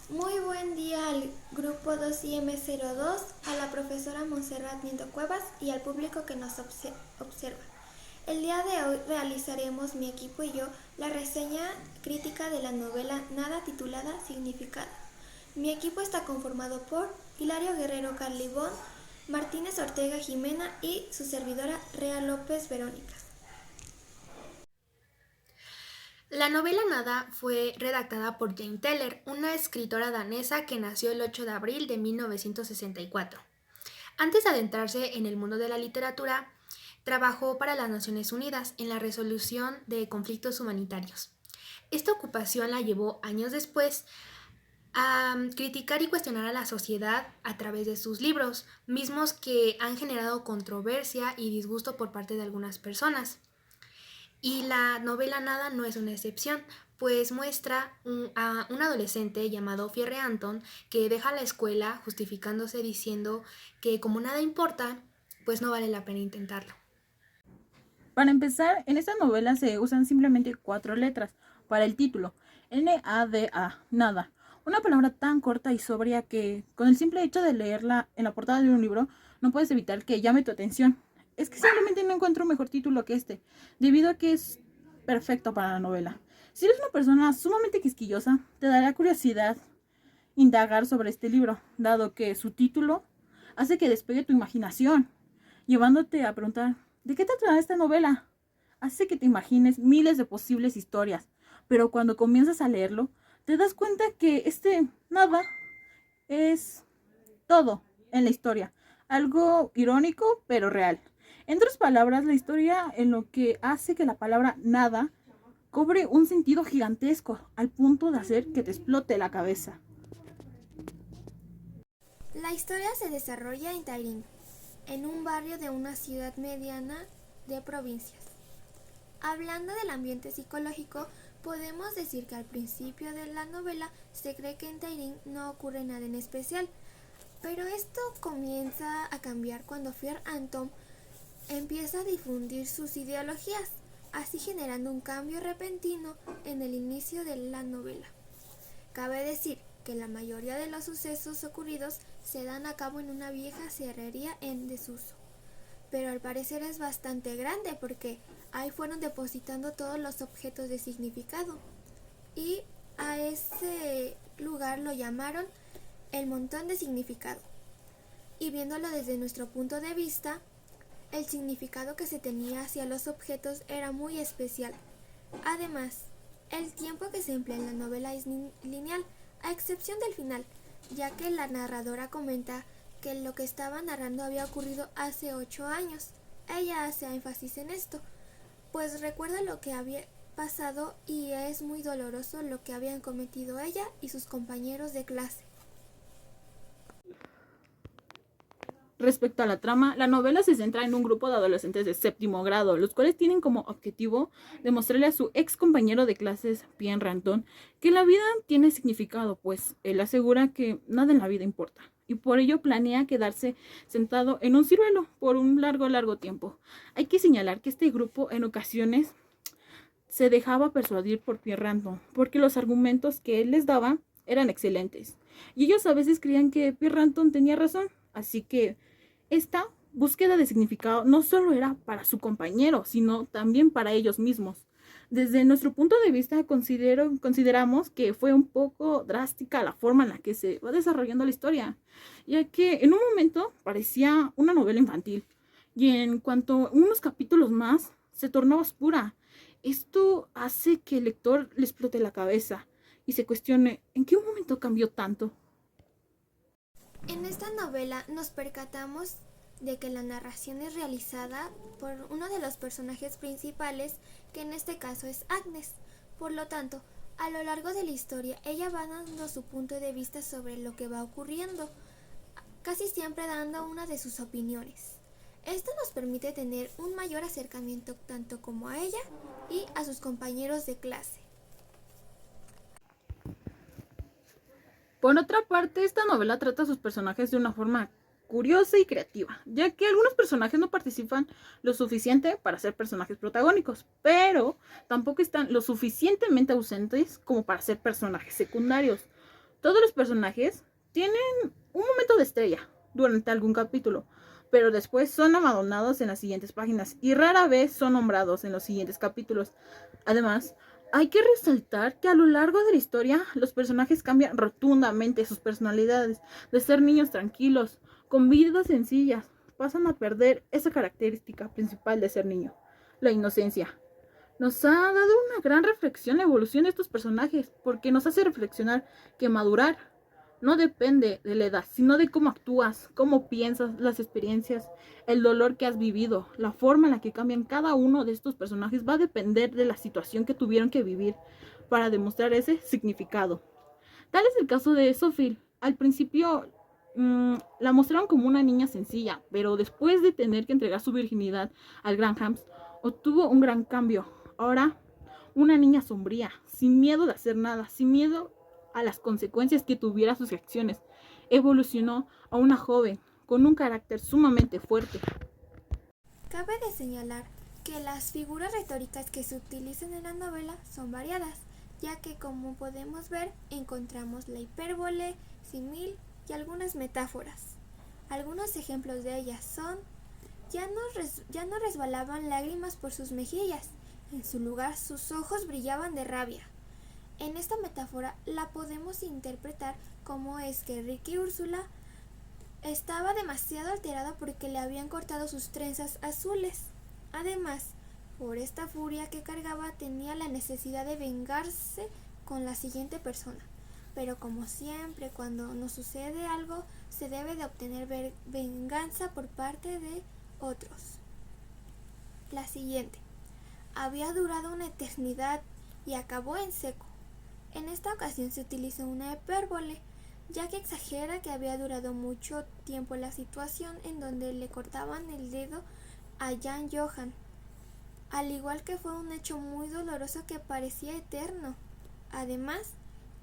Muy buen día al grupo 2IM02, a la profesora Montserrat Miento Cuevas y al público que nos observa. El día de hoy realizaremos mi equipo y yo la reseña crítica de la novela Nada titulada Significado. Mi equipo está conformado por Hilario Guerrero Carlibón, Martínez Ortega Jimena y su servidora Rea López Verónica. La novela Nada fue redactada por Jane Teller, una escritora danesa que nació el 8 de abril de 1964. Antes de adentrarse en el mundo de la literatura, trabajó para las Naciones Unidas en la resolución de conflictos humanitarios. Esta ocupación la llevó años después a criticar y cuestionar a la sociedad a través de sus libros, mismos que han generado controversia y disgusto por parte de algunas personas. Y la novela Nada no es una excepción, pues muestra a un adolescente llamado Fierre Anton que deja la escuela justificándose diciendo que como nada importa, pues no vale la pena intentarlo. Para empezar, en esta novela se usan simplemente 4 letras para el título: N-A-D-A, nada. Una palabra tan corta y sobria que, con el simple hecho de leerla en la portada de un libro, no puedes evitar que llame tu atención. Es que simplemente no encuentro un mejor título que este, debido a que es perfecto para la novela. Si eres una persona sumamente quisquillosa, te dará curiosidad indagar sobre este libro, dado que su título hace que despegue tu imaginación, llevándote a preguntar: ¿de qué tratará esta novela? Hace que te imagines miles de posibles historias, pero cuando comienzas a leerlo, te das cuenta que este nada es todo en la historia. Algo irónico, pero real. En otras palabras, la historia en lo que hace que la palabra nada cobre un sentido gigantesco, al punto de hacer que te explote la cabeza. La historia se desarrolla en Tairín, en un barrio de una ciudad mediana de provincias. Hablando del ambiente psicológico, podemos decir que al principio de la novela se cree que en Tairín no ocurre nada en especial, pero esto comienza a cambiar cuando Fier Anton empieza a difundir sus ideologías, así generando un cambio repentino en el inicio de la novela. Cabe decir que la mayoría de los sucesos ocurridos se dan a cabo en una vieja sierrería en desuso, pero al parecer es bastante grande porque ahí fueron depositando todos los objetos de significado y a ese lugar lo llamaron el montón de significado. Y viéndolo desde nuestro punto de vista, el significado que se tenía hacia los objetos era muy especial. Además, el tiempo que se emplea en la novela es lineal, a excepción del final, ya que la narradora comenta que lo que estaba narrando había ocurrido hace 8 años. Ella hace énfasis en esto, pues recuerda lo que había pasado y es muy doloroso lo que habían cometido ella y sus compañeros de clase. Respecto a la trama, la novela se centra en un grupo de adolescentes de séptimo grado, los cuales tienen como objetivo demostrarle a su ex compañero de clases, Pierre Ranton, que la vida tiene significado, pues él asegura que nada en la vida importa, y por ello planea quedarse sentado en un ciruelo por un largo tiempo. Hay que señalar que este grupo en ocasiones se dejaba persuadir por Pierre Ranton, porque los argumentos que él les daba eran excelentes, y ellos a veces creían que Pierre Ranton tenía razón, así que esta búsqueda de significado no solo era para su compañero, sino también para ellos mismos. Desde nuestro punto de vista, consideramos que fue un poco drástica la forma en la que se va desarrollando la historia, ya que en un momento parecía una novela infantil y en cuanto a unos capítulos más se tornaba oscura. Esto hace que el lector le explote la cabeza y se cuestione en qué momento cambió tanto. En esta novela nos percatamos de que la narración es realizada por uno de los personajes principales, que en este caso es Agnes. Por lo tanto, a lo largo de la historia, ella va dando su punto de vista sobre lo que va ocurriendo, casi siempre dando una de sus opiniones. Esto nos permite tener un mayor acercamiento tanto como a ella y a sus compañeros de clase. Por otra parte, esta novela trata a sus personajes de una forma curiosa y creativa, ya que algunos personajes no participan lo suficiente para ser personajes protagónicos, pero tampoco están lo suficientemente ausentes como para ser personajes secundarios. Todos los personajes tienen un momento de estrella durante algún capítulo, pero después son abandonados en las siguientes páginas y rara vez son nombrados en los siguientes capítulos. Además, hay que resaltar que a lo largo de la historia los personajes cambian rotundamente sus personalidades, de ser niños tranquilos, con vidas sencillas, pasan a perder esa característica principal de ser niño, la inocencia. Nos ha dado una gran reflexión la evolución de estos personajes, porque nos hace reflexionar que madurar no depende de la edad, sino de cómo actúas, cómo piensas, las experiencias, el dolor que has vivido, la forma en la que cambian cada uno de estos personajes va a depender de la situación que tuvieron que vivir para demostrar ese significado. Tal es el caso de Sophie. Al principio la mostraron como una niña sencilla, pero después de tener que entregar su virginidad al Granhams, obtuvo un gran cambio. Ahora, una niña sombría, sin miedo de hacer nada, sin miedo a las consecuencias que tuviera sus acciones. Evolucionó a una joven con un carácter sumamente fuerte. Cabe de señalar que las figuras retóricas que se utilizan en la novela son variadas, ya que como podemos ver encontramos la hipérbole, símil y algunas metáforas. Algunos ejemplos de ellas son: ya no resbalaban lágrimas por sus mejillas, en su lugar sus ojos brillaban de rabia. En esta metáfora la podemos interpretar como es que Ricky Úrsula estaba demasiado alterada porque le habían cortado sus trenzas azules. Además, por esta furia que cargaba tenía la necesidad de vengarse con la siguiente persona. Pero como siempre, cuando nos sucede algo, se debe de obtener venganza por parte de otros. La siguiente. Había durado una eternidad y acabó en seco. En esta ocasión se utiliza una hipérbole, ya que exagera que había durado mucho tiempo la situación en donde le cortaban el dedo a Jan Johan, al igual que fue un hecho muy doloroso que parecía eterno, además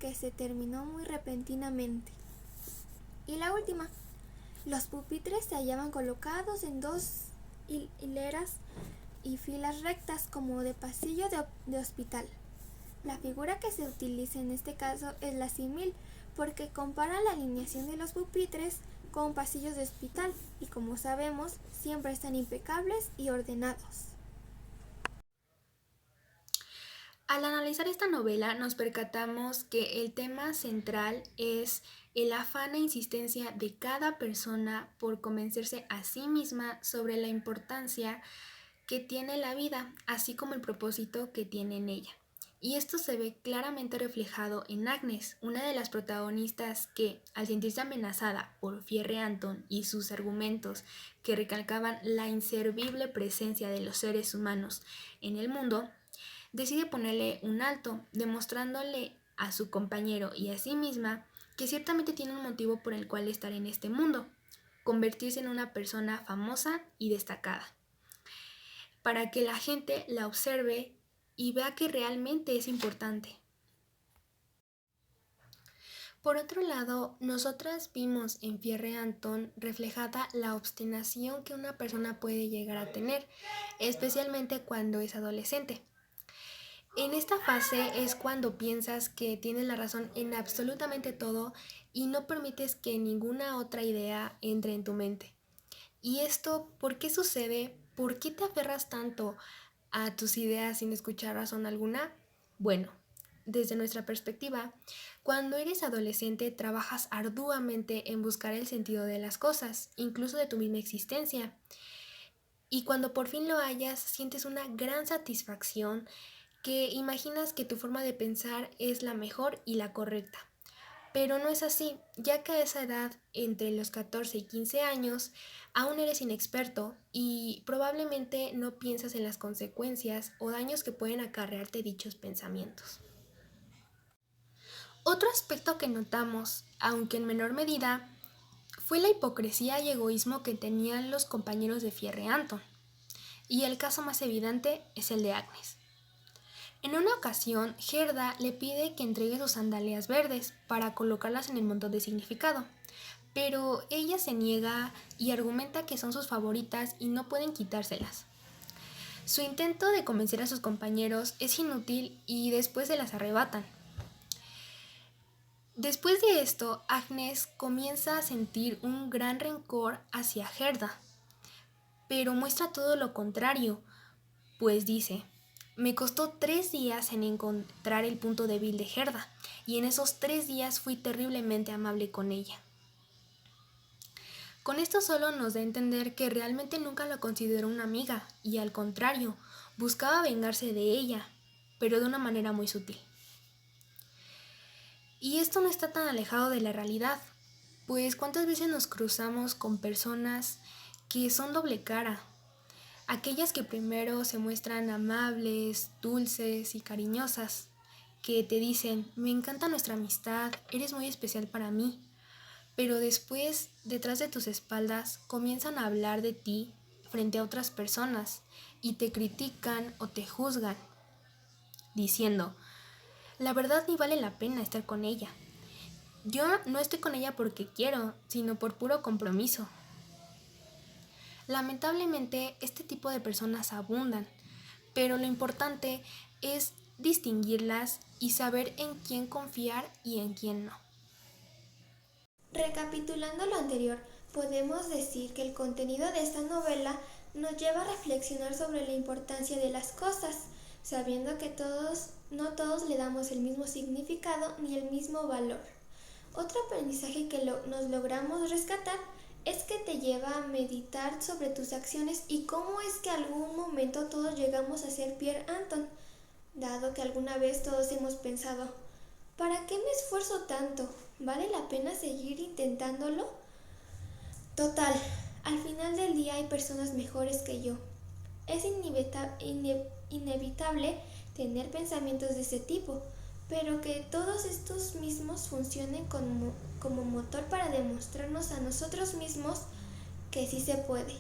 que se terminó muy repentinamente. Y la última, los pupitres se hallaban colocados en dos hileras y filas rectas como de pasillo de hospital. La figura que se utiliza en este caso es la símil, porque compara la alineación de los pupitres con pasillos de hospital y, como sabemos, siempre están impecables y ordenados. Al analizar esta novela nos percatamos que el tema central es el afán e insistencia de cada persona por convencerse a sí misma sobre la importancia que tiene la vida, así como el propósito que tiene en ella. Y esto se ve claramente reflejado en Agnes, una de las protagonistas que, al sentirse amenazada por Fierre Anton y sus argumentos que recalcaban la inservible presencia de los seres humanos en el mundo, decide ponerle un alto, demostrándole a su compañero y a sí misma que ciertamente tiene un motivo por el cual estar en este mundo: convertirse en una persona famosa y destacada, para que la gente la observe y vea que realmente es importante. Por otro lado, nosotras vimos en Fierre Anton reflejada la obstinación que una persona puede llegar a tener, especialmente cuando es adolescente. En esta fase es cuando piensas que tienes la razón en absolutamente todo y no permites que ninguna otra idea entre en tu mente. ¿Y esto por qué sucede? ¿Por qué te aferras tanto a tus ideas sin escuchar razón alguna? Bueno, desde nuestra perspectiva, cuando eres adolescente trabajas arduamente en buscar el sentido de las cosas, incluso de tu misma existencia. Y cuando por fin lo hallas, sientes una gran satisfacción que imaginas que tu forma de pensar es la mejor y la correcta. Pero no es así, ya que a esa edad, entre los 14 y 15 años, aún eres inexperto y probablemente no piensas en las consecuencias o daños que pueden acarrearte dichos pensamientos. Otro aspecto que notamos, aunque en menor medida, fue la hipocresía y egoísmo que tenían los compañeros de Fierre Anton. Y el caso más evidente es el de Agnes. En una ocasión, Gerda le pide que entregue sus sandalias verdes para colocarlas en el montón de significado, pero ella se niega y argumenta que son sus favoritas y no pueden quitárselas. Su intento de convencer a sus compañeros es inútil y después se las arrebatan. Después de esto, Agnes comienza a sentir un gran rencor hacia Gerda, pero muestra todo lo contrario, pues dice: me costó 3 días en encontrar el punto débil de Gerda, y en esos 3 días fui terriblemente amable con ella. Con esto solo nos da a entender que realmente nunca la consideró una amiga, y al contrario, buscaba vengarse de ella, pero de una manera muy sutil. Y esto no está tan alejado de la realidad, pues cuántas veces nos cruzamos con personas que son doble cara. Aquellas que primero se muestran amables, dulces y cariñosas, que te dicen: me encanta nuestra amistad, eres muy especial para mí, pero después, detrás de tus espaldas, comienzan a hablar de ti frente a otras personas y te critican o te juzgan, diciendo: la verdad ni vale la pena estar con ella. Yo no estoy con ella porque quiero, sino por puro compromiso. Lamentablemente, este tipo de personas abundan, pero lo importante es distinguirlas y saber en quién confiar y en quién no. Recapitulando lo anterior, podemos decir que el contenido de esta novela nos lleva a reflexionar sobre la importancia de las cosas, sabiendo que no todos le damos el mismo significado ni el mismo valor. Otro aprendizaje que nos logramos rescatar es que te lleva a meditar sobre tus acciones y cómo es que algún momento todos llegamos a ser Pierre Anton, dado que alguna vez todos hemos pensado: ¿para qué me esfuerzo tanto? ¿Vale la pena seguir intentándolo? Total, al final del día hay personas mejores que yo. Es inevitable tener pensamientos de ese tipo, pero que todos estos mismos funcionen como motor para demostrarnos a nosotros mismos que sí se puede,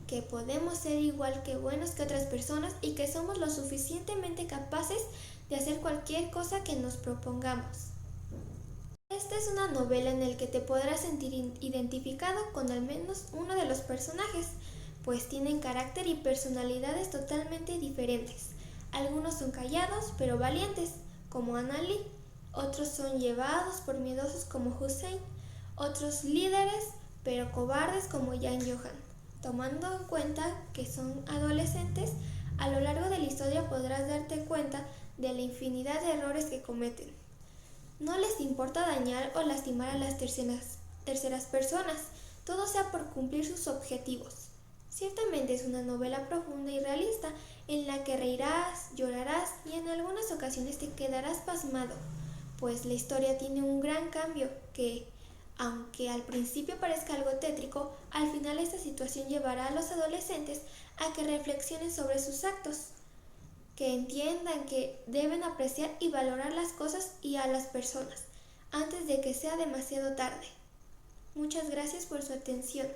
que podemos ser igual que buenos que otras personas y que somos lo suficientemente capaces de hacer cualquier cosa que nos propongamos. Esta es una novela en la que te podrás sentir identificado con al menos uno de los personajes, pues tienen carácter y personalidades totalmente diferentes. Algunos son callados pero valientes, como Anna-Lee, otros son llevados por miedosos como Hussein, otros líderes pero cobardes como Jan Johan. Tomando en cuenta que son adolescentes, a lo largo de la historia podrás darte cuenta de la infinidad de errores que cometen. No les importa dañar o lastimar a las terceras personas, todo sea por cumplir sus objetivos. Ciertamente es una novela profunda y realista en la que reirás, llorarás y en algunas ocasiones te quedarás pasmado, pues la historia tiene un gran cambio que, aunque al principio parezca algo tétrico, al final esta situación llevará a los adolescentes a que reflexionen sobre sus actos, que entiendan que deben apreciar y valorar las cosas y a las personas antes de que sea demasiado tarde. Muchas gracias por su atención.